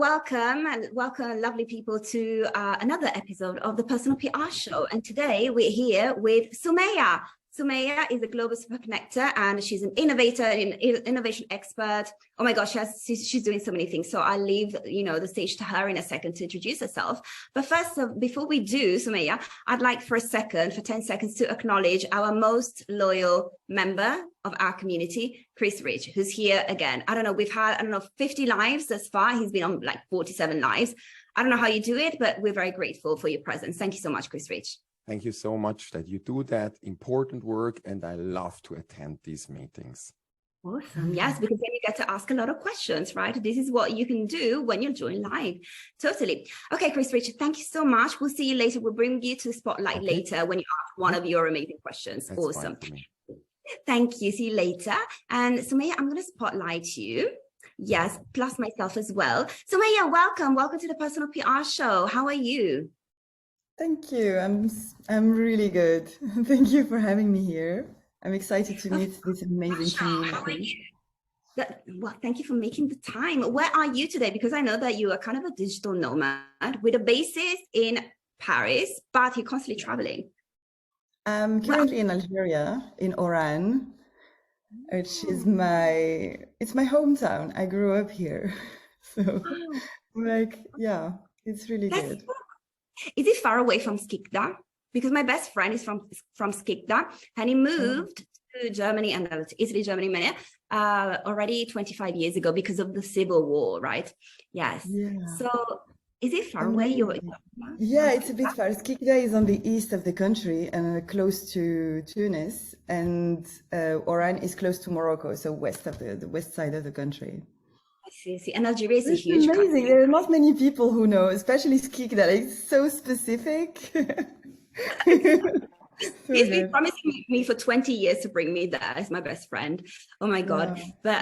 welcome and welcome lovely people to another episode of the Personal PR Show. And today we're here with Soumeya. Soumeya is a global super connector and she's an innovator, an innovation expert. Oh my gosh, she's doing so many things. So I'll leave, the stage to her in a second to introduce herself. But first, before we do, Soumeya, I'd like for 10 seconds to acknowledge our most loyal member of our community, Chris Rich, who's here again. I don't know, we've had, 50 lives thus far. He's been on like 47 lives. I don't know how you do it, but we're very grateful for your presence. Thank you so much, Chris Rich. Thank you so much that you do that important work, and I love to attend these meetings. Awesome. Yes, because then you get to ask a lot of questions, right? This is what you can do when you join live. Totally. Okay, Chris Richard, thank you so much. We'll see you later. We'll bring you to the spotlight later when you ask one of your amazing questions. That's awesome. Thank you. See you later. And Soumeya, I'm going to spotlight you. Yes, plus myself as well. Soumeya, welcome. Welcome to the Personal PR Show. How are you? Thank you. I'm really good. Thank you for having me here. I'm excited to meet this amazing community. How are you? Well, thank you for making the time. Where are you today? Because I know that you are kind of a digital nomad with a basis in Paris, but you're constantly traveling. I'm currently in Algeria, in Oran, which is my hometown. I grew up here. So yeah, it's really good. Is it far away from Skikda? Because my best friend is from Skikda, and he moved to Germany and Italy, Germany, already 25 years ago because of the civil war, right? Yes. Yeah. So is it far away? Yeah, it's a bit far. Skikda is on the east of the country and close to Tunis, and Oran is close to Morocco, so west of the west side of the country. See. And Algeria is a huge amazing country. There are not many people who know, especially Skikda. It's so specific. He's been promising me for 20 years to bring me there. He's my best friend. Oh my God. Yeah.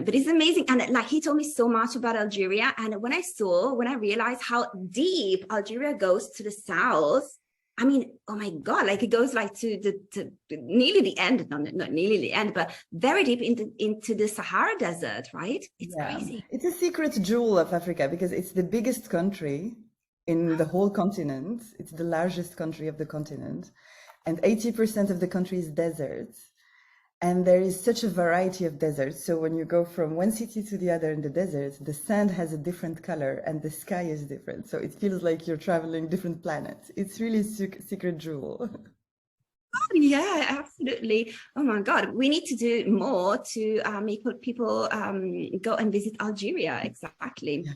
But it's amazing. And like he told me so much about Algeria. And when I realized how deep Algeria goes to the south, I mean, oh my God, like it goes like to nearly the end, not nearly the end, but very deep into the Sahara Desert, right? It's crazy. It's a secret jewel of Africa because it's the biggest country in the whole continent. It's the largest country of the continent. And 80% of the country is deserts. And there is such a variety of deserts. So when you go from one city to the other in the desert, the sand has a different color and the sky is different. So it feels like you're traveling different planets. It's really a secret jewel. Oh, yeah, absolutely. Oh my God, we need to do more to make people go and visit Algeria. Exactly. Yeah.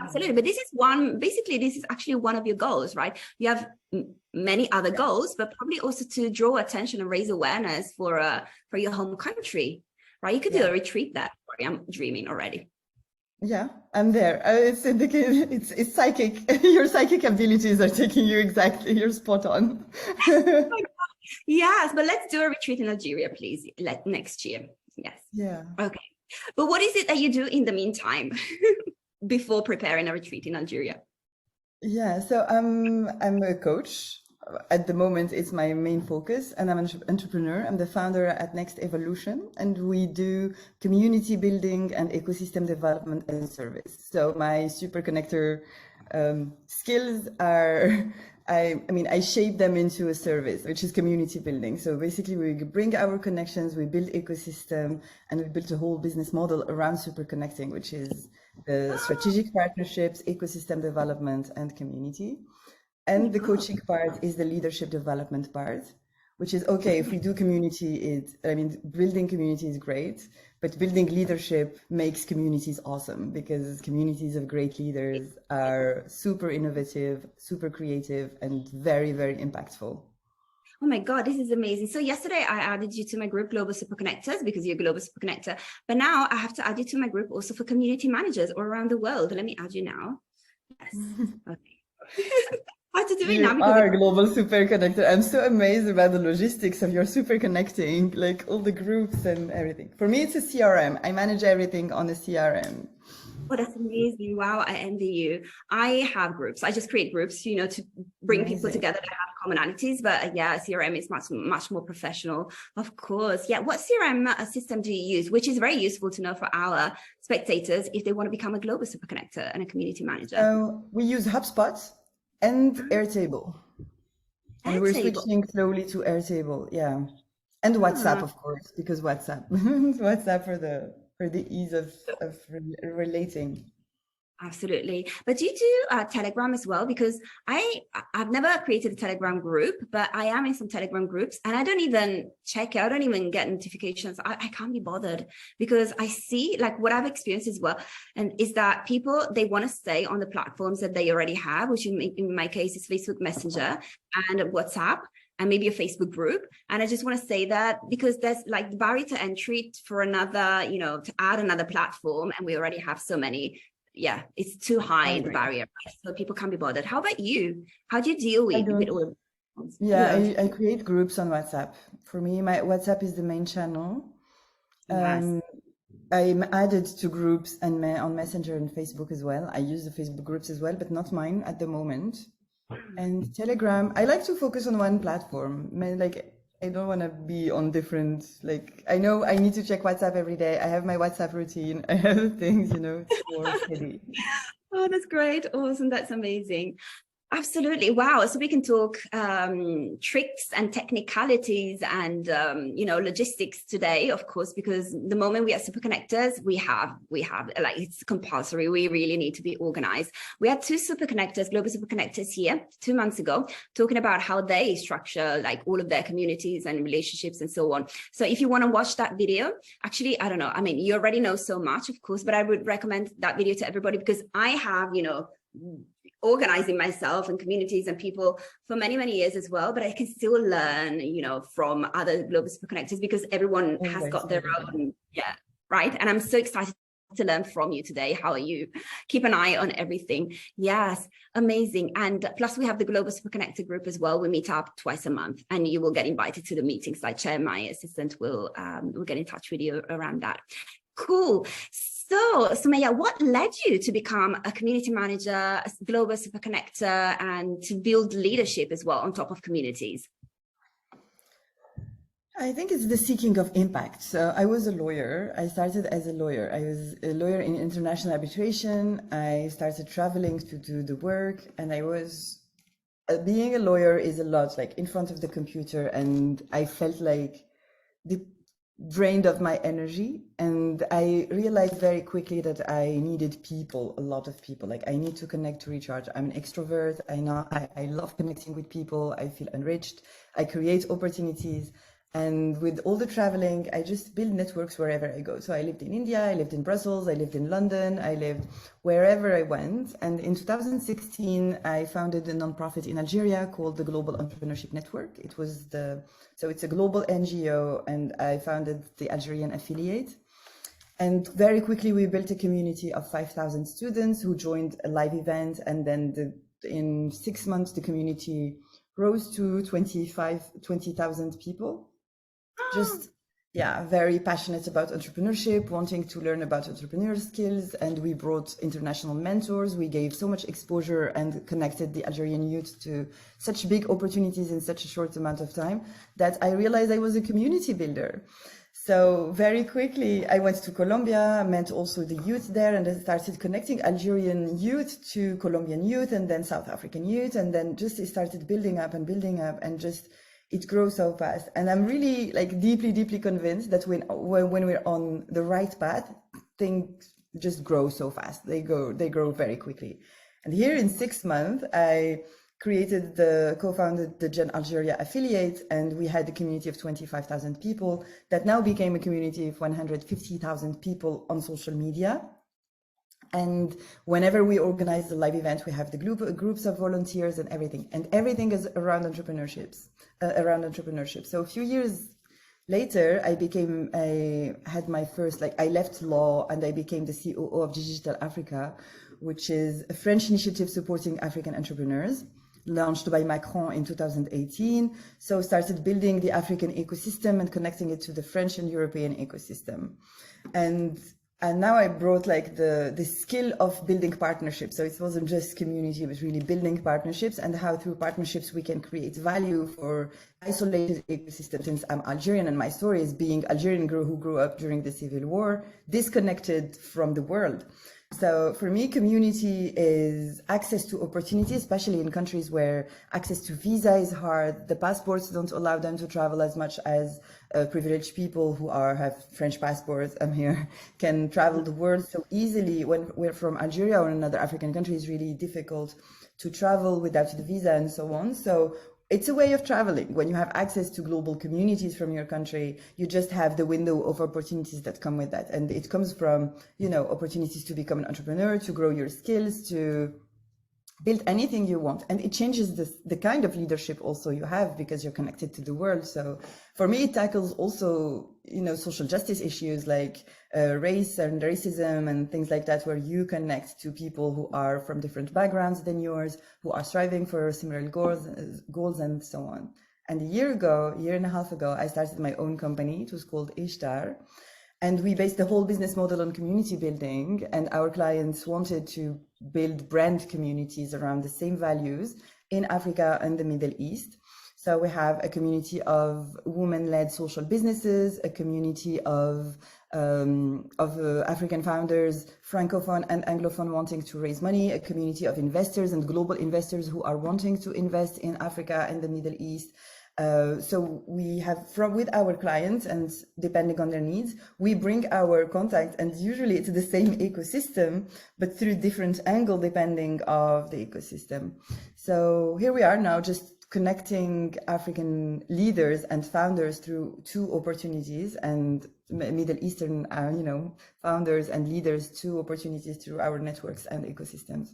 Absolutely. But this is actually one of your goals, right? You have many other goals, but probably also to draw attention and raise awareness for your home country, right? You could do a retreat there. Sorry, I'm dreaming already. Yeah, I'm there. It's psychic. Your psychic abilities are taking you exactly. You're spot on. Yes, but let's do a retreat in Algeria, please, next year. Yes. Yeah. Okay. But what is it that you do in the meantime? Before preparing a retreat in Algeria? Yeah, so I'm a coach. At the moment, it's my main focus, and I'm an entrepreneur. I'm the founder at Next Evolution, and we do community building and ecosystem development as a service. So my super connector skills are, I shape them into a service, which is community building. So basically we bring our connections, we build ecosystem, and we build a whole business model around super connecting, which is the strategic partnerships, ecosystem development, and community. And the coaching part is the leadership development part, which is, okay, if we do community, building community is great, but building leadership makes communities awesome because communities of great leaders are super innovative, super creative, and very, very impactful. Oh my God, this is amazing. So yesterday I added you to my group Global Super Connectors because you're a Global Super Connector. But now I have to add you to my group also for community managers all around the world. Let me add you now. Yes. Okay. How to do it now? You are a Global Super Connector. I'm so amazed about the logistics of your super connecting, like all the groups and everything. For me, it's a CRM. I manage everything on a CRM. Oh, that's amazing. Wow, I envy you. I have groups. I just create groups, you know, to bring people together that have commonalities. But yeah, CRM is much more professional. Of course. Yeah. What CRM system do you use? Which is very useful to know for our spectators if they want to become a global super connector and a community manager. We use HubSpot and Airtable. And we're switching slowly to Airtable, yeah. And WhatsApp, of course, because WhatsApp for the ease of relating. Absolutely. But do you do Telegram as well? Because I've never created a Telegram group, but I am in some Telegram groups and I don't even check it. I don't even get notifications. I can't be bothered because I see like what I've experienced as well. And is that people, they want to stay on the platforms that they already have, which in my case is Facebook Messenger and WhatsApp, and maybe a Facebook group. And I just want to say that because there's like the barrier to entry for another, you know, to add another platform. And we already have so many. Yeah, it's too high, the barrier, so people can't be bothered. How about you? How do you deal with it all? Yeah, I create groups on WhatsApp. For me, my WhatsApp is the main channel. I'm added to groups and on Messenger and Facebook as well. I use the Facebook groups as well, but not mine at the moment. And Telegram, I like to focus on one platform. Like, I don't want to be on different, like, I know I need to check WhatsApp every day. I have my WhatsApp routine. I have things, you know, it's more steady. Oh, that's great. Awesome. That's amazing. Absolutely. Wow. So we can talk tricks and technicalities and, you know, logistics today, of course, because the moment we are super connectors, we have like, it's compulsory. We really need to be organized. We had two super connectors, global super connectors here 2 months ago, talking about how they structure like all of their communities and relationships and so on. So if you want to watch that video, actually, I don't know. I mean, you already know so much, of course, but I would recommend that video to everybody because I have, you know, organizing myself and communities and people for many years as well, but I can still learn, you know, from other global super connectors because everyone has got their own, right? And I'm so excited to learn from you today. How you keep an eye on everything. Yes, amazing. And plus we have the global super connector group as well. We meet up twice a month and you will get invited to the meetings. Like Chair, my assistant will get in touch with you around that. Cool. So, Soumeya, what led you to become a community manager, a global super connector, and to build leadership as well on top of communities? I think it's the seeking of impact. So I was a lawyer. I started as a lawyer. I was a lawyer in international arbitration. I started traveling to do the work, and I was being a lawyer is a lot like in front of the computer, and I felt like drained of my energy, and I realized very quickly that I needed people, a lot of people. Like I need to connect to recharge. I'm an extrovert. I love connecting with people. I feel enriched. I create opportunities. And with all the traveling, I just build networks wherever I go. So I lived in India, I lived in Brussels, I lived in London, I lived wherever I went. And in 2016, I founded a nonprofit in Algeria called the Global Entrepreneurship Network. So it's a global NGO, and I founded the Algerian affiliate. And very quickly, we built a community of 5,000 students who joined a live event. And then in 6 months, the community rose to 20,000 people. Just, very passionate about entrepreneurship, wanting to learn about entrepreneurial skills. And we brought international mentors. We gave so much exposure and connected the Algerian youth to such big opportunities in such a short amount of time that I realized I was a community builder. So very quickly, I went to Colombia, met also the youth there, and I started connecting Algerian youth to Colombian youth, and then South African youth, and then just it started building up, and just it grows so fast. And I'm really like deeply convinced that when we're on the right path, things just grow so fast. They grow very quickly. And here in 6 months, I co-founded the Gen Algeria affiliate, and we had a community of 25,000 people that now became a community of 150,000 people on social media. And whenever we organize a live event, we have the groups of volunteers and everything is around entrepreneurship. So a few years later, I had my first, I left law and I became the COO of Digital Africa, which is a French initiative supporting African entrepreneurs, launched by Macron in 2018. So started building the African ecosystem and connecting it to the French and European ecosystem. And And now I brought like the skill of building partnerships. So it wasn't just community, it was really building partnerships, and how through partnerships we can create value for isolated ecosystems. Since I'm Algerian and my story is being Algerian girl who grew up during the civil war, disconnected from the world. So for me, community is access to opportunity, especially in countries where access to visa is hard. The passports don't allow them to travel as much as privileged people who have French passports. I'm here, can travel the world so easily. When we're from Algeria or another African country, it's really difficult to travel without the visa and so on. So it's a way of traveling. When you have access to global communities from your country, you just have the window of opportunities that come with that. And it comes from, opportunities to become an entrepreneur, to grow your skills, to build anything you want. And it changes the kind of leadership also you have, because you're connected to the world. So for me, it tackles also, social justice issues like race and racism and things like that, where you connect to people who are from different backgrounds than yours, who are striving for similar goals and so on. And a year and a half ago, I started my own company. It was called Ishtar. And we based the whole business model on community building, and our clients wanted to build brand communities around the same values in Africa and the Middle East. So we have a community of women-led social businesses, a community of African founders, Francophone and Anglophone, wanting to raise money, a community of investors and global investors who are wanting to invest in Africa and the Middle East. So we have with our clients, and depending on their needs, we bring our contacts, and usually it's the same ecosystem, but through different angle depending of the ecosystem. So here we are now, just connecting African leaders and founders through two opportunities, and Middle Eastern, founders and leaders, two opportunities through our networks and ecosystems.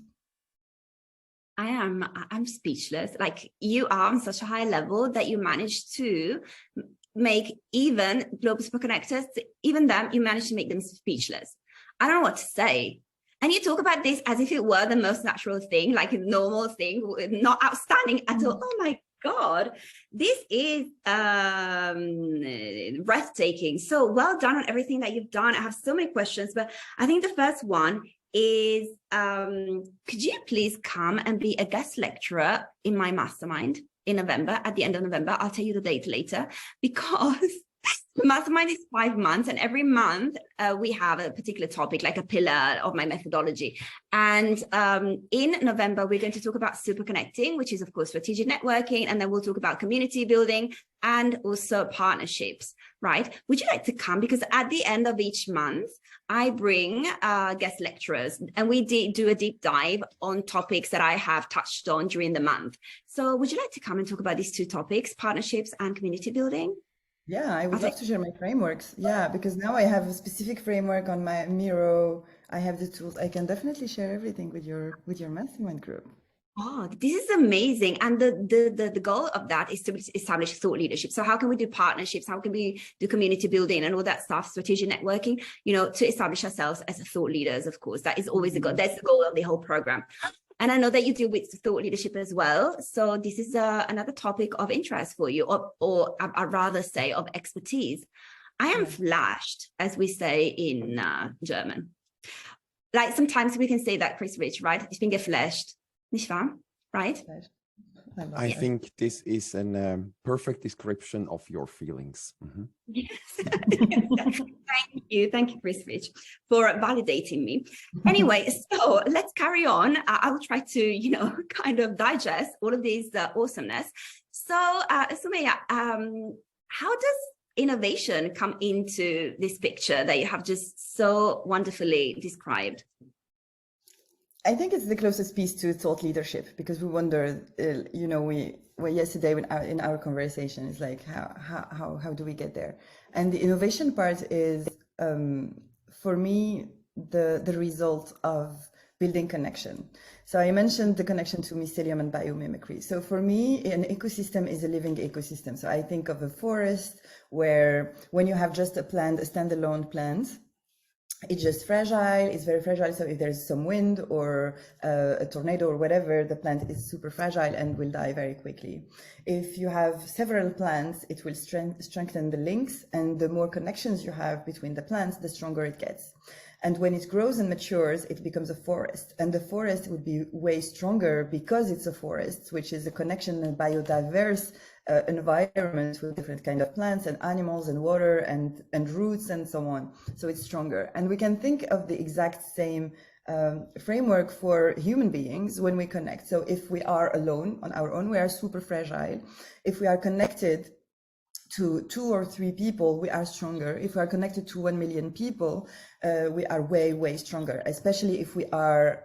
I'm speechless. Like, you are on such a high level that you managed to make even global super connectors, even them, you managed to make them speechless. I don't know what to say. And you talk about this as if it were the most natural thing, like a normal thing, not outstanding at all. Oh my God, this is breathtaking. So well done on everything that you've done. I have so many questions, but I think the first one is, could you please come and be a guest lecturer in my mastermind in November, at the end of November? I'll tell you the date later, because the mastermind is 5 months, and every month we have a particular topic, like a pillar of my methodology. And in November, we're going to talk about super connecting, which is, of course, strategic networking. And then we'll talk about community building and also partnerships, right? Would you like to come? Because at the end of each month, I bring guest lecturers, and we do a deep dive on topics that I have touched on during the month. So would you like to come and talk about these two topics, partnerships and community building? Yeah, I would love to share my frameworks. Yeah, because now I have a specific framework on my Miro. I have the tools. I can definitely share everything with your mastermind group. Oh, this is amazing. And the goal of that is to establish thought leadership. So how can we do partnerships? How can we do community building and all that stuff, strategic networking, to establish ourselves as thought leaders, of course. That is always the goal. That's the goal of the whole program. And I know that you deal with thought leadership as well. So this is another topic of interest for you, or I'd rather say of expertise. I am flashed, as we say in German. Like, sometimes we can say that, Chris Rich, right? Ich bin geflasht. Nicht wahr? Right? I think this is a perfect description of your feelings. Mm-hmm. Yes. Thank you, Chris Rich, for validating me. Anyway, so let's carry on. I will try to, kind of digest all of this awesomeness. So, Soumeya, how does innovation come into this picture that you have just so wonderfully described? I think it's the closest piece to thought leadership, because we wonder, yesterday in our conversation, it's like, how do we get there? And the innovation part is, for me, the result of building connection. So I mentioned the connection to mycelium and biomimicry. So for me, an ecosystem is a living ecosystem. So I think of a forest where, when you have just a standalone plant, it's just fragile, it's very fragile. So if there's some wind or a tornado or whatever, the plant is super fragile and will die very quickly. If you have several plants, it will strengthen the links, and the more connections you have between the plants, the stronger it gets. And when it grows and matures, it becomes a forest. And the forest would be way stronger because it's a forest, which is a connection and biodiverse environment with different kind of plants and animals and water and roots and so on. So it's stronger. And we can think of the exact same framework for human beings when we connect. So if we are alone on our own, we are super fragile. If we are connected to 2 or 3 people, we are stronger. If we are connected to 1 million people, we are way, way stronger, especially if we are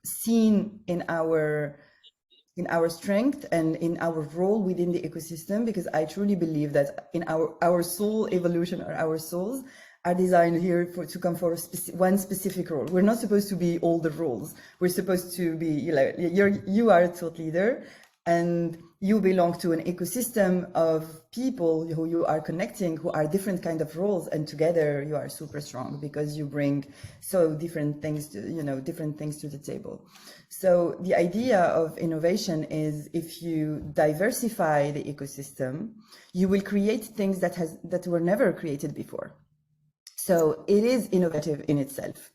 seen in our strength and in our role within the ecosystem, because I truly believe that in our soul evolution, or our souls are designed here to come for one specific role. We're not supposed to be all the roles. We're supposed to be, you are a thought leader, and you belong to an ecosystem of people who you are connecting, who are different kind of roles, and together you are super strong because you bring so different things to, different things to the table. So the idea of innovation is, if you diversify the ecosystem, you will create things that were never created before. So it is innovative in itself.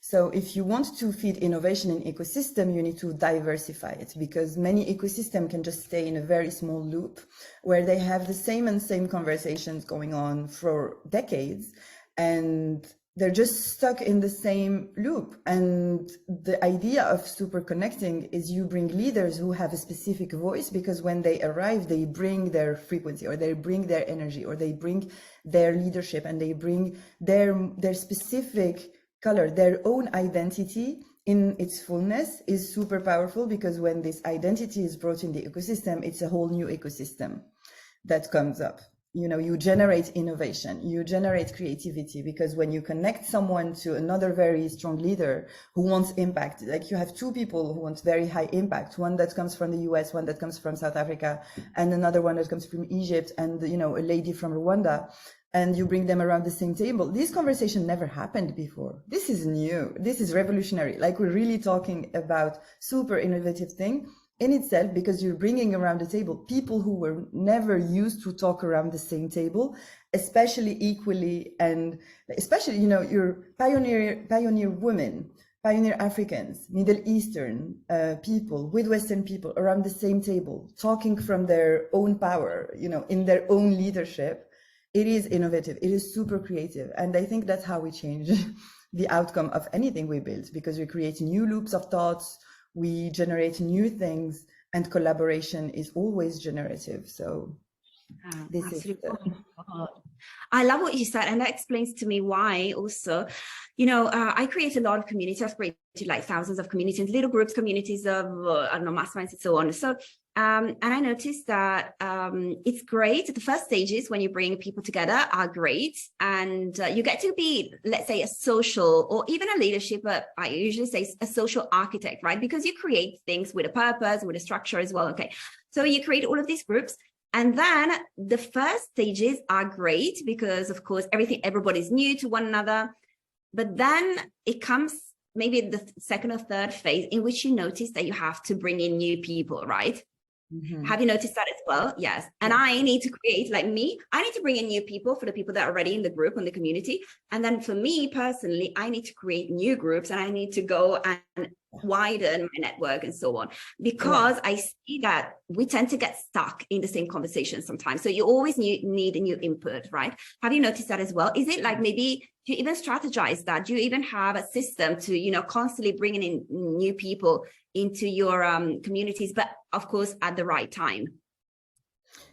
So if you want to feed innovation in ecosystem, you need to diversify it, because many ecosystems can just stay in a very small loop where they have the same conversations going on for decades, and they're just stuck in the same loop. And the idea of super connecting is you bring leaders who have a specific voice, because when they arrive, they bring their frequency, or they bring their energy, or they bring their leadership, and they bring their specific color. Their own identity in its fullness is super powerful, because when this identity is brought in the ecosystem, it's a whole new ecosystem that comes up. You generate innovation, you generate creativity, because when you connect someone to another very strong leader who wants impact, like you have 2 people who want very high impact, one that comes from the US, one that comes from South Africa, and another one that comes from Egypt, and a lady from Rwanda, and you bring them around the same table. This conversation never happened before. This is new. This is revolutionary. Like, we're really talking about super innovative thing in itself, because you're bringing around the table people who were never used to talk around the same table, especially equally, and especially, your pioneer women, pioneer Africans, Middle Eastern people with Western people around the same table, talking from their own power, in their own leadership. It is innovative. It is super creative. And I think that's how we change the outcome of anything we build, because we create new loops of thoughts, we generate new things, and collaboration is always generative. So this is I love what you said, and that explains to me why also, I create a lot of community. I've created like thousands of communities, little groups, communities of, masterminds and so on. So, and I noticed that it's great. The first stages when you bring people together are great, and you get to be, let's say, a social or even a leadership, but I usually say a social architect, right? Because you create things with a purpose, with a structure as well. Okay, so you create all of these groups. And then the first stages are great because, of course, everybody's new to one another. But then it comes maybe the second or third phase in which you notice that you have to bring in new people, right? Mm-hmm. Have you noticed that as well? Yes. And I need to create, like me, I need to bring in new people for the people that are already in the group and the community. And then for me personally, I need to create new groups, and I need to go and widen my network and so on, because I see that we tend to get stuck in the same conversation sometimes. So you always need a new input, right? Have you noticed that as well? Is it like, maybe do you even strategize that? Do you even have a system to, constantly bringing in new people into your communities, but of course at the right time?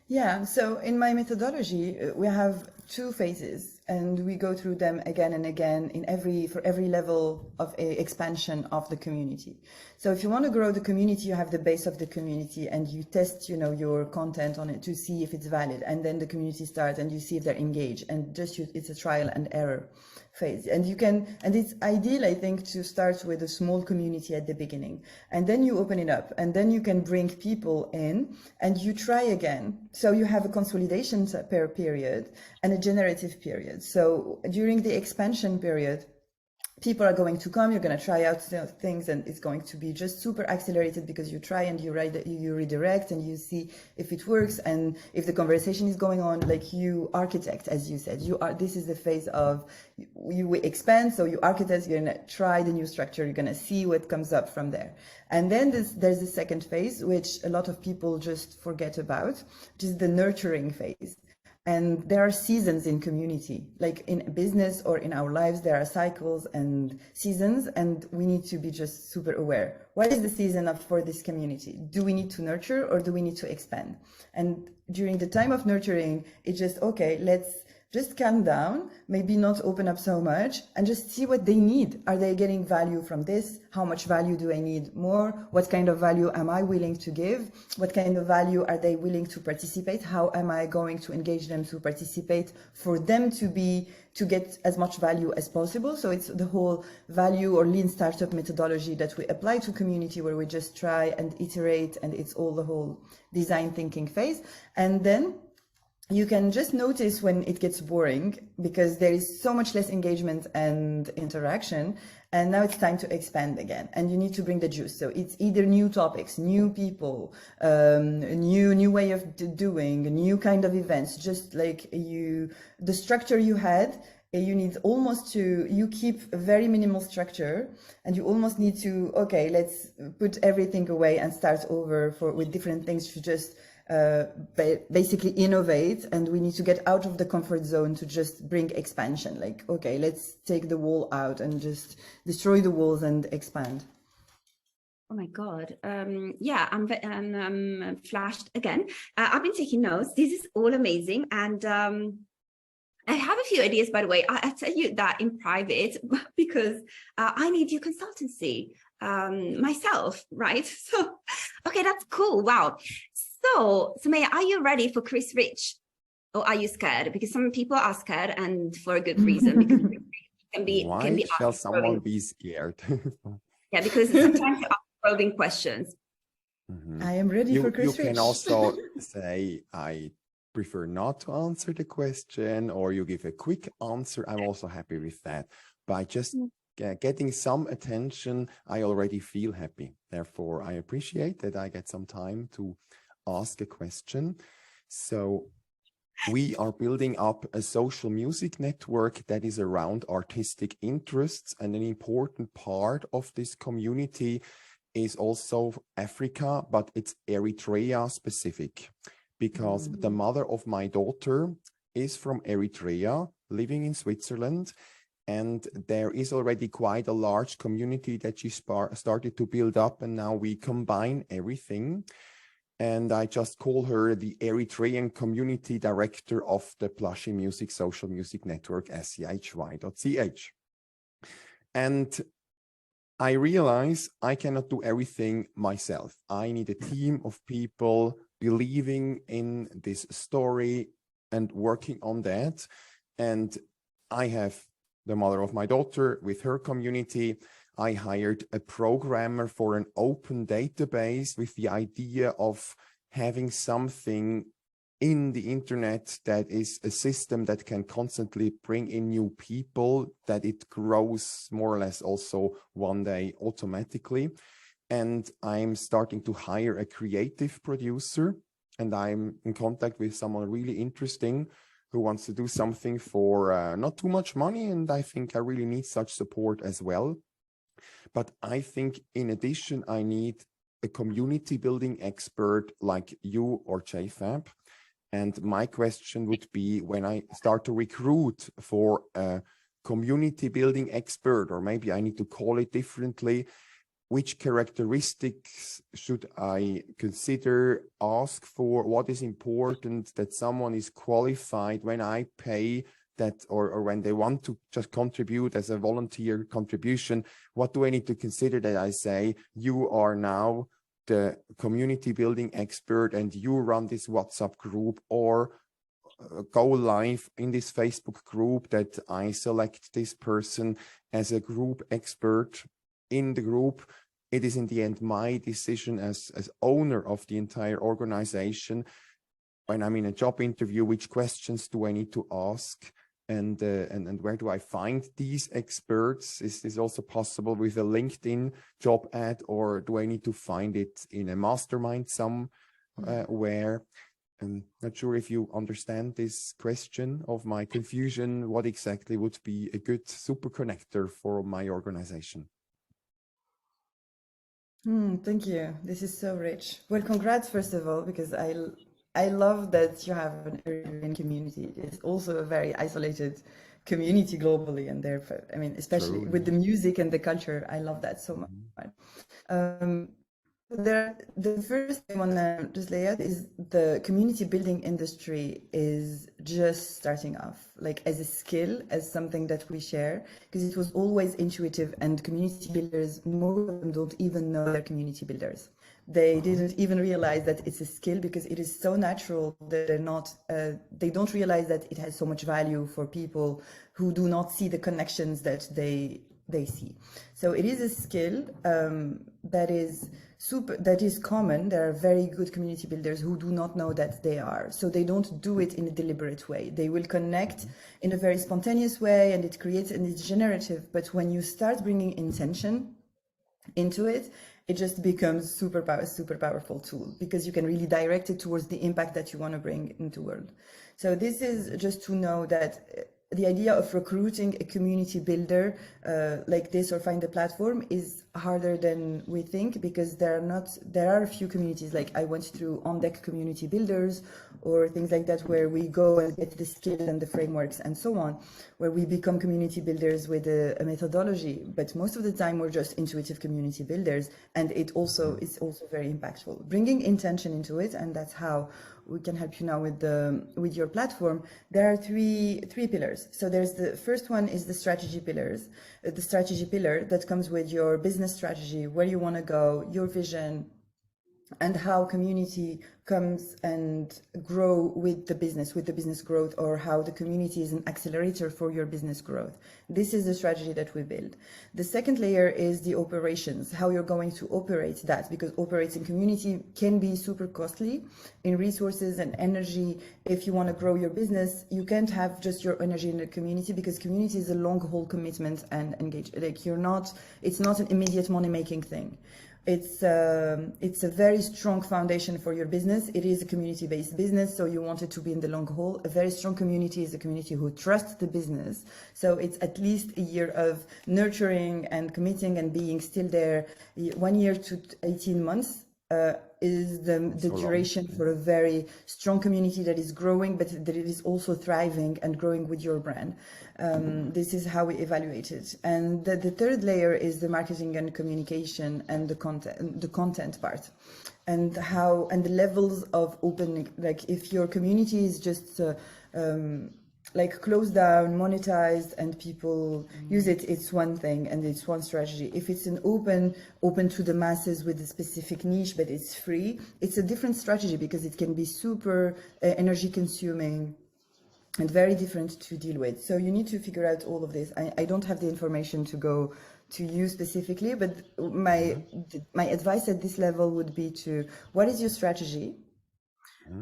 Yeah, so in my methodology, we have 2 phases, and we go through them again and again for every level of expansion of the community. So if you want to grow the community, you have the base of the community, and you test, your content on it to see if it's valid, and then the community starts, and you see if they're engaged, and it's a trial and error phase. And it's ideal, I think, to start with a small community at the beginning, and then you open it up, and then you can bring people in, and you try again. So you have a consolidation period and a generative period. So during the expansion period, people are going to come, you're going to try out things, and it's going to be just super accelerated because you try and you redirect and you see if it works, and if the conversation is going on, like you architect, as you said, this is the phase of you expand, so you architect, you're going to try the new structure, you're going to see what comes up from there. And then there's the second phase, which a lot of people just forget about, which is the nurturing phase. And there are seasons in community, like in business or in our lives, there are cycles and seasons, and we need to be just super aware. What is the season for this community? Do we need to nurture or do we need to expand? And during the time of nurturing, it's just, okay, let's just calm down, maybe not open up so much, and just see what they need. Are they getting value from this? How much value do I need more? What kind of value am I willing to give? What kind of value are they willing to participate? How am I going to engage them to participate for them to get as much value as possible? So it's the whole value or lean startup methodology that we apply to community, where we just try and iterate, and it's all the whole design thinking phase. And then you can just notice when it gets boring, because there is so much less engagement and interaction, and now it's time to expand again, and you need to bring the juice. So it's either new topics, new people, new way of doing, new kind of events, just like the structure you had, you need almost you keep a very minimal structure, and you almost need to, okay, let's put everything away and start over with different things to just basically innovate. And we need to get out of the comfort zone to just bring expansion. Like, okay, let's take the wall out and just destroy the walls and expand. Oh my God. Yeah, I'm flashed again. I've been taking notes. This is all amazing. And I have a few ideas, by the way. I tell you that in private because I need your consultancy myself, right? So, okay, that's cool. Wow. So, Soumeya, are you ready for Chris Rich? Or are you scared? Because some people are scared, and for a good reason. Because Why shall someone be scared? Yeah, because sometimes you ask probing questions. Mm-hmm. I am ready for Chris Rich. You can also say, I prefer not to answer the question, or you give a quick answer. I'm also happy with that. By just getting some attention, I already feel happy. Therefore, I appreciate that I get some time to ask a question. So we are building up a social music network that is around artistic interests, and an important part of this community is also Africa, but it's Eritrea specific, because the mother of my daughter is from Eritrea, living in Switzerland, and there is already quite a large community that she started to build up, and now we combine everything. And I just call her the Eritrean Community Director of the Plushy Music Social Music Network, SCHY.ch. And I realize I cannot do everything myself. I need a team of people believing in this story and working on that. And I have the mother of my daughter with her community. I hired a programmer for an open database with the idea of having something in the internet that is a system that can constantly bring in new people, that it grows more or less also one day automatically. And I'm starting to hire a creative producer, and I'm in contact with someone really interesting who wants to do something for not too much money. And I think I really need such support as well. But I think in addition, I need a community building expert like you or JFab. And my question would be, when I start to recruit for a community building expert, or maybe I need to call it differently, which characteristics should I consider, ask for? What is important that someone is qualified when I pay that, or when they want to just contribute as a volunteer contribution? What do I need to consider that I say, you are now the community building expert and you run this WhatsApp group, or go live in this Facebook group, that I select this person as a group expert in the group? It is in the end my decision as owner of the entire organization. When I'm in a job interview, which questions do I need to ask? And where do I find these experts? Is this also possible with a LinkedIn job ad, or do I need to find it in a mastermind somewhere? I'm not sure if you understand this question of my confusion. What exactly would be a good super connector for my organization? Thank you. This is so rich. Well, congrats, first of all, because I love that you have an Arabian community. It's also a very isolated community globally, and therefore, I mean, especially with the music and the culture, I love that so much. The first thing I want to just lay out is the community building industry is just starting off, like as a skill, as something that we share, because it was always intuitive, and community builders, most of them don't even know they're community builders. They didn't even realize that it's a skill because it is so natural that they don't realize that it has so much value for people who do not see the connections that they see. So it is a skill that is common. There are very good community builders who do not know that they are. So they don't do it in a deliberate way. They will connect in a very spontaneous way, and it creates, and it's generative. But when you start bringing intention into it, it just becomes super powerful tool, because you can really direct it towards the impact that you want to bring into the world. So this is just to know that the idea of recruiting a community builder like this, or find a platform, is harder than we think, because there are a few communities, like I went through On Deck community builders or things like that, where we go and get the skills and the frameworks and so on, where we become community builders with a methodology. But most of the time we're just intuitive community builders, and it's also very impactful, bringing intention into it. And that's how we can help you now with your platform. There are three pillars. So there's the first one is the strategy pillars. The strategy pillar that comes with your business strategy, where you want to go, your vision, and how community comes and grow with the business growth, or how the community is an accelerator for your business growth. This is the strategy that we build. The second layer is the operations, how you're going to operate that, because operating community can be super costly in resources and energy. If you want to grow your business, you can't have just your energy in the community, because community is a long haul commitment and engage. Like it's not an immediate money making thing. It's a very strong foundation for your business. It is a community-based business, so you want it to be in the long haul. A very strong community is a community who trusts the business. So it's at least a year of nurturing and committing and being still there. 1 year to 18 months is the duration for a very strong community that is growing, but that it is also thriving and growing with your brand. This is how we evaluate it. And the third layer is the marketing and communication and the content part, and the levels of opening. Like if your community is just like closed down, monetized, and people use it, it's one thing and it's one strategy. If it's an open to the masses with a specific niche, but it's free, it's a different strategy, because it can be super energy consuming and very different to deal with. So you need to figure out all of this. I don't have the information to go to you specifically, but my advice at this level would be what is your strategy?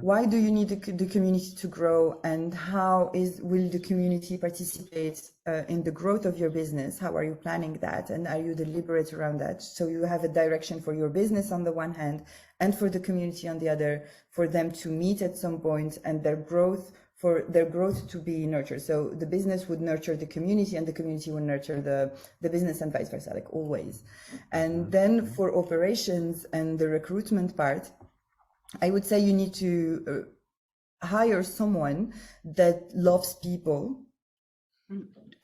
Why do you need the community to grow, and will the community participate in the growth of your business? How are you planning that, and are you deliberate around that? So you have a direction for your business on the one hand, and for the community on the other, for them to meet at some point, and for their growth to be nurtured. So the business would nurture the community, and the community would nurture the business, and vice versa, like always. And then for operations and the recruitment part, I would say you need to hire someone that loves people,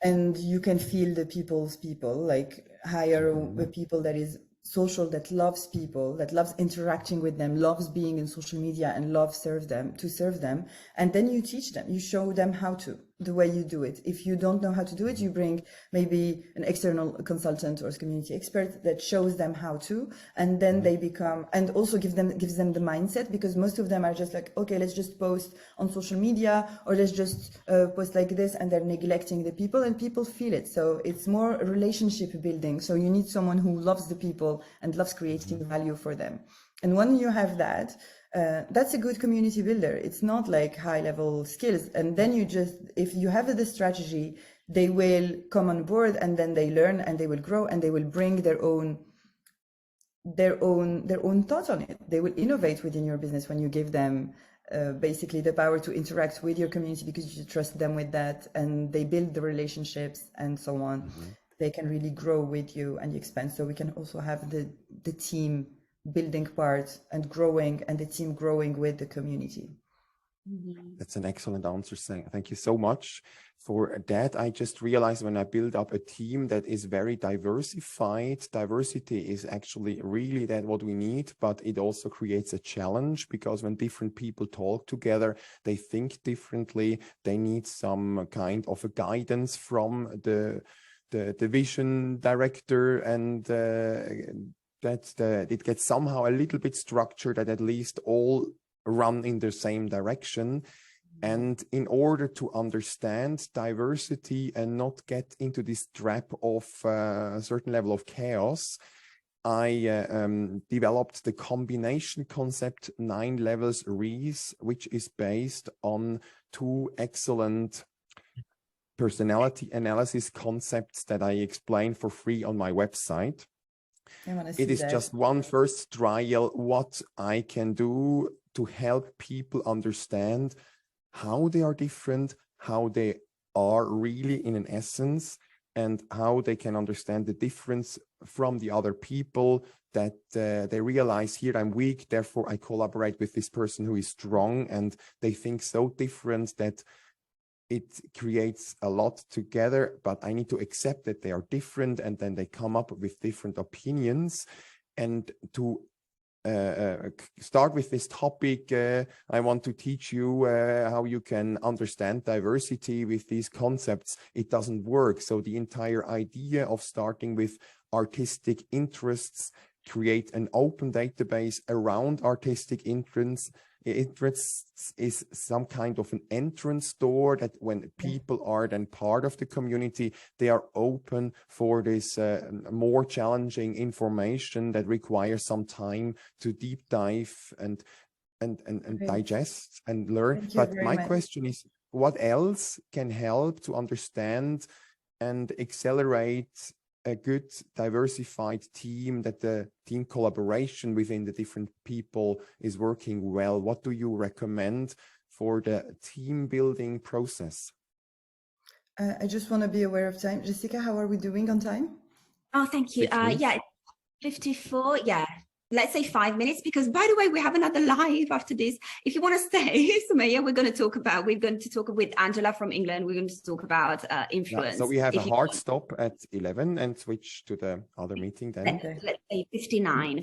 and you can feel the people's people. Like hire people that is social, that loves people, that loves interacting with them, loves being in social media, and loves serve them. And then you teach them, you show them how to, the way you do it. If you don't know how to do it, you bring maybe an external consultant or community expert that shows them how to, and then they become, and also gives them the mindset, because most of them are just like, okay, let's just post on social media, or let's just post like this, and they're neglecting the people, and people feel it. So it's more relationship building. So you need someone who loves the people and loves creating value for them. And when you have that, That's a good community builder. It's not like high level skills. And then you just, if you have the strategy, they will come on board and then they learn and they will grow and they will bring their own thoughts on it. They will innovate within your business when you give them basically the power to interact with your community because you trust them with that, and they build the relationships and so on. They can really grow with you and expand. So we can also have the team building part and growing, and the team growing with the community. That's an excellent answer. Thank you so much for that. I just realized when I build up a team that is very diversified, diversity is actually really that what we need, but it also creates a challenge because when different people talk together, they think differently. They need some kind of a guidance from the vision director, and it gets somehow a little bit structured, that at least all run in the same direction. And in order to understand diversity and not get into this trap of a certain level of chaos, I developed the combination concept 9 levels REES, which is based on 2 excellent personality analysis concepts that I explain for free on my website. It is just one first trial what I can do to help people understand how they are different, how they are really in an essence, and how they can understand the difference from the other people, that they realize, here I'm weak, therefore I collaborate with this person who is strong, and they think so different that it creates a lot together, but I need to accept that they are different, and then they come up with different opinions. And to start with this topic, I want to teach you how you can understand diversity with these concepts. It doesn't work. So the entire idea of starting with artistic interests, create an open database around artistic interests is some kind of an entrance door, that when people are then part of the community, they are open for this more challenging information that requires some time to deep dive and digest and learn. But my question is, what else can help to understand and accelerate a good diversified team, that the team collaboration within the different people is working well? What do you recommend for the team building process? I just want to be aware of time. Jessica, how are we doing on time? Oh, thank you. Yeah, 54. Yeah. Let's say 5 minutes, because by the way, we have another live after this. If you want to stay, Soumeya, we're going to talk with Angela from England. We're going to talk about influence. Yeah, so we have a hard stop at 11 and switch to the other meeting then. Let's say 59,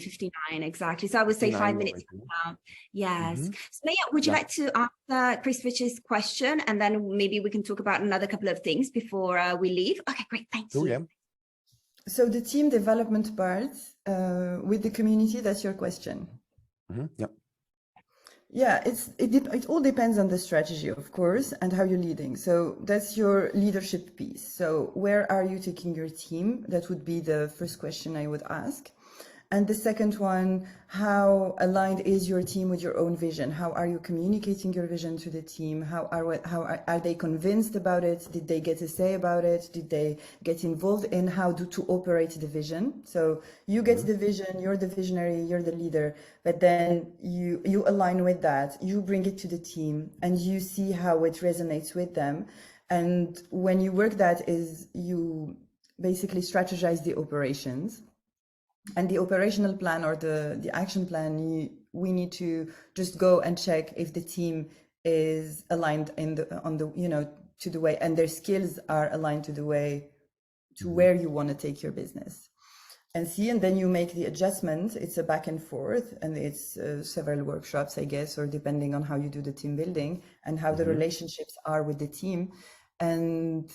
exactly. So I would say 5 minutes now. Yes. Soumeya, would you like to answer Chris Fitch's question, and then maybe we can talk about another couple of things before we leave? Okay, great. Thank you. Yeah. So the team development part with the community, that's your question. Yeah, it all depends on the strategy, of course, and how you're leading. So that's your leadership piece. So where are you taking your team? That would be the first question I would ask. And the second one, how aligned is your team with your own vision? How are you communicating your vision to the team? How are they convinced about it? Did they get a say about it? Did they get involved in how to operate the vision? So you get the vision, you're the visionary, you're the leader, but then you align with that, you bring it to the team, and you see how it resonates with them. And when you work that is you basically strategize the operations. And the operational plan or the action plan, we need to just go and check if the team is aligned to the way, and their skills are aligned to the way to where you want to take your business, and then you make the adjustment. It's a back and forth, and it's several workshops, I guess, or depending on how you do the team building and how the relationships are with the team, and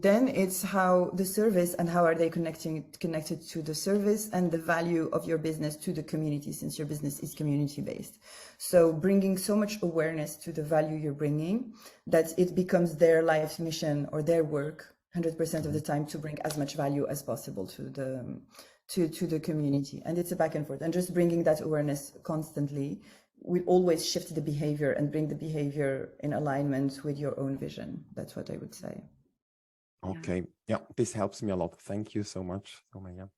then it's how the service and how are they connected to the service and the value of your business to the community, since your business is community based. So bringing so much awareness to the value you're bringing that it becomes their life mission or their work 100% of the time to bring as much value as possible to the community. And it's a back and forth, and just bringing that awareness constantly will always shift the behavior and bring the behavior in alignment with your own vision. That's what I would say. Okay. Yeah, this helps me a lot. Thank you so much, Soumeya.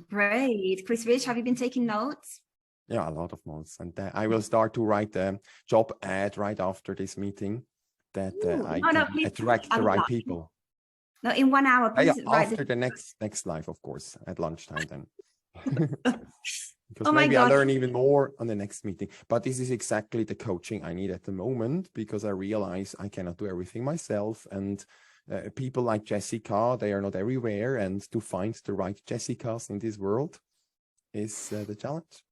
Great. Chris Rich, have you been taking notes? Yeah, a lot of notes. And I will start to write a job ad right after this meeting that I can attract the right people. No, in 1 hour, please. After the next live, of course, at lunchtime then. Because oh maybe I learn even more on the next meeting. But this is exactly the coaching I need at the moment, because I realize I cannot do everything myself. And people like Jessica, they are not everywhere. And to find the right Jessicas in this world is the challenge.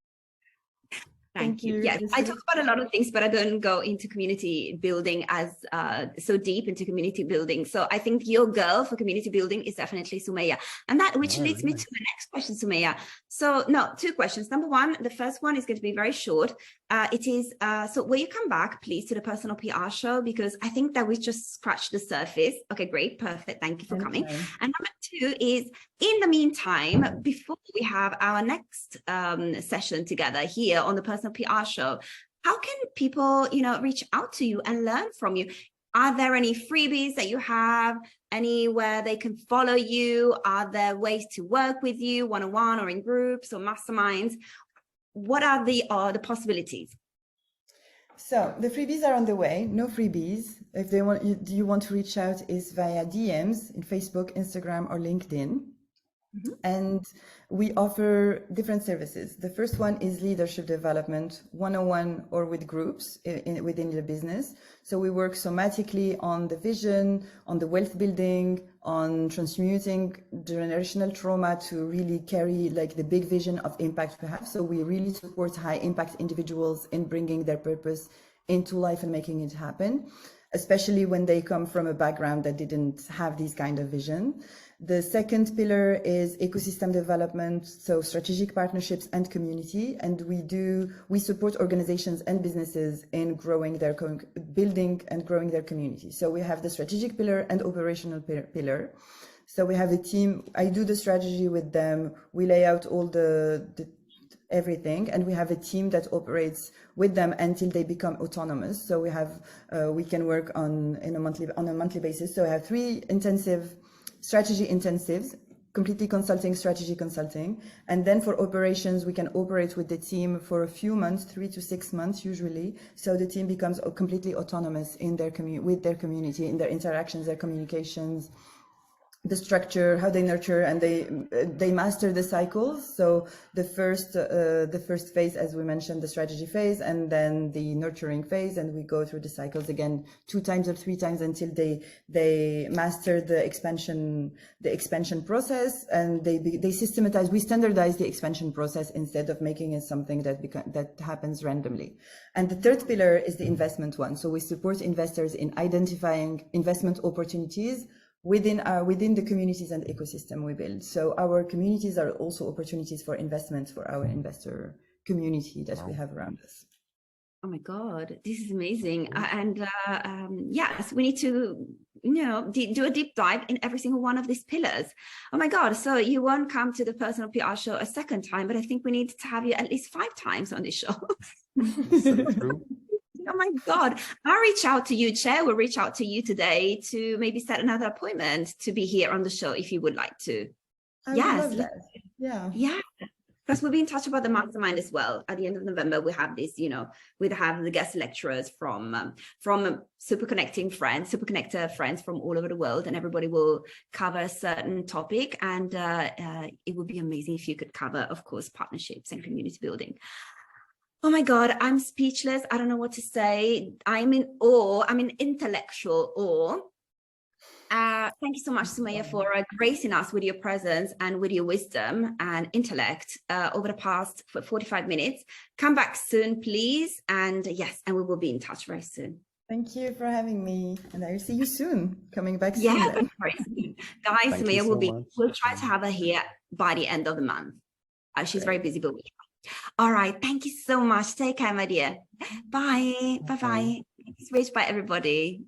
Thank you. Yes, I talk about a lot of things, but I don't go into community building as so deep into community building. So I think your girl for community building is definitely Soumeya. And that which leads me to the next question, Soumeya. So no, 2 questions. Number one, the first one is going to be very short. It is, so will you come back, please, to the Personal PR show? Because I think that we just scratched the surface. Okay, great. Perfect. Thank you for coming. And number 2 is, in the meantime, before we have our next session together here on the Personal PR show, how can people, reach out to you and learn from you? Are there any freebies that you have? Anywhere they can follow you? Are there ways to work with you one-on-one or in groups or masterminds? What are the possibilities? So the freebies are on the way. No freebies. If they want, you want to reach out, is via DMs in Facebook, Instagram, or LinkedIn. Mm-hmm. And we offer different services. The first one is leadership development, one-on-one or with groups within the business. So we work somatically on the vision, on the wealth building, on transmuting generational trauma to really carry like the big vision of impact we have. So we really support high impact individuals in bringing their purpose into life and making it happen, especially when they come from a background that didn't have this kind of vision. The second pillar is ecosystem development, so strategic partnerships and community. And we support organizations and businesses in building and growing their community. So we have the strategic pillar and operational pillar. So we have a team. I do the strategy with them. We lay out all the everything, and we have a team that operates with them until they become autonomous. So we can work on a monthly basis. So I have 3 intensive strategy intensives, completely strategy consulting. And then for operations, we can operate with the team for a few months, 3 to 6 months usually. So the team becomes completely autonomous in with their community, in their interactions, their communications, the structure, how they nurture, and they master the cycles. So the first phase, as we mentioned, the strategy phase, and then the nurturing phase, and we go through the cycles again 2 times or 3 times until they master the expansion process, and they systematize. We standardize the expansion process instead of making it something that happens randomly. And the third pillar is the investment one. So we support investors in identifying investment opportunities within the communities and ecosystem we build. So our communities are also opportunities for investments for our investor community that we have around us. Oh my God, this is amazing. Yes, we need to, do a deep dive in every single one of these pillars. Oh my God, so you won't come to the Personal PR show a second time, but I think we need to have you at least 5 times on this show. So true. Oh my God, I'll reach out to you, Chair. We'll reach out to you today to maybe set another appointment to be here on the show if you would like to. I would love that. Yeah. Yeah. Because we'll be in touch about the mastermind as well. At the end of November, we have this, we have the guest lecturers from super connector friends from all over the world, and everybody will cover a certain topic. And it would be amazing if you could cover, of course, partnerships and community building. Oh my God, I'm speechless. I don't know what to say. I'm in awe. I'm in intellectual awe. Thank you so much, Soumeya, for gracing us with your presence and with your wisdom and intellect over the past 45 minutes. Come back soon, please. And yes, and we will be in touch very soon. Thank you for having me. And I will see you soon. Coming back soon. Yeah, very soon. Guys, Soumeya we'll try to have her here by the end of the month. She's very busy, but we'll try. All right. Thank you so much. Take care, my dear. Bye. Bye-bye. Thanks, Rach. Bye, everybody.